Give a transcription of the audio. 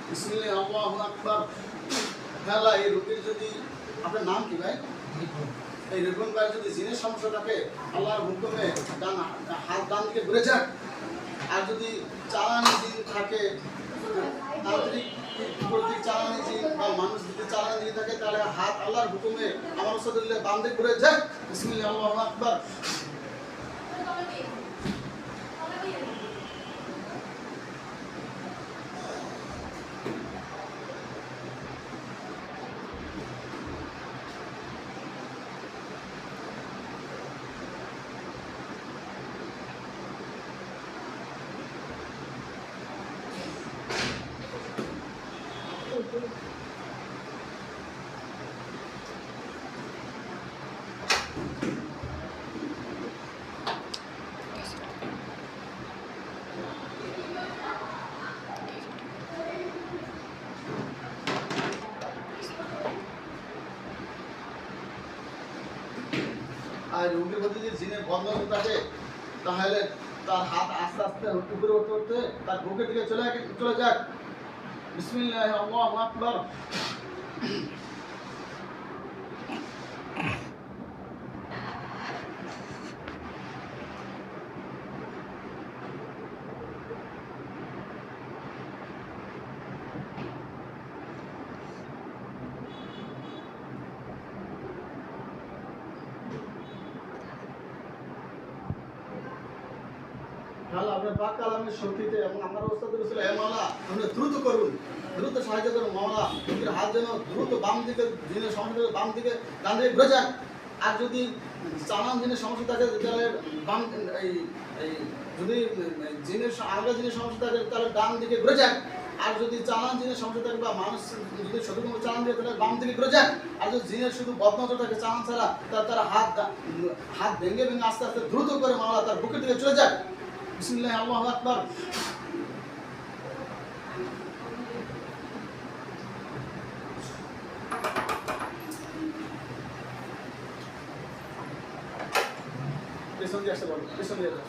বিসমিল্লাহ আল্লাহু আকবার। হ্যাঁ, এই রোগীর যদি, আপনার নাম কি ভাই? এই রিপন ভাই যদি জিনের সমস্যা থাকে আল্লাহর হুকুমে হাত ডান দিকে ঘুরে যাক। আর যদি চালানি জিন থাকে, তান্ত্রিক প্রতীক চালানি জিন বা মানুষ যদি চালানি দিকে থাকে, তাহলে হাত আল্লাহর হুকুমে আমার ওস্তাদুল্লাহ বাম দিকে ঘুরে যাক। বিসমিল্লাহ আল্লাহু আকবার। আর রোগীর মধ্যে যদি জিনের বন্ধন থাকে, তাহলে তার হাত আস্তে আস্তে উপরে উঠতে উঠতে তার বুকের দিকে চলে যাক। বিসমিল্লাহ আল্লাহু আকবার। আল্লাহ আপনার পাক কালামের শক্তিতে এবং আমার ওস্তাদ রসুল, হে মাওলা আপনি দ্রুত করুন, দ্রুত সাহায্য করুন মাওলা। রোগীর হাত যেন দ্রুত বাম দিকে, জিনের সমস্যা বাম দিকে, ডান দিকে ঘুরে যাক। আর যদি চালান জিনের সমস্যা থাকে তাহলে বাম, এই যদি জিনের আলগা জিনের সমস্যা থাকে তাহলে ডান দিকে ঘুরে যাক। আর যদি চালান জিনের সমস্যা থাকে বা মানুষ যদি সঠিক চালান দিয়ে তাহলে বাম দিকে ঘুরে যাক। আর যদি জিনের শুধু বদনজর থাকে চালান ছাড়া, তারা হাত ভেঙে ভেঙে আস্তে আস্তে দ্রুত করে মাওলা তার বুকের দিকে চলে যাক। বিসমিল্লাহ আল্লাহু আকবার। পেছন দিয়ে আসতে পারবো, পেছন দিয়ে যাও।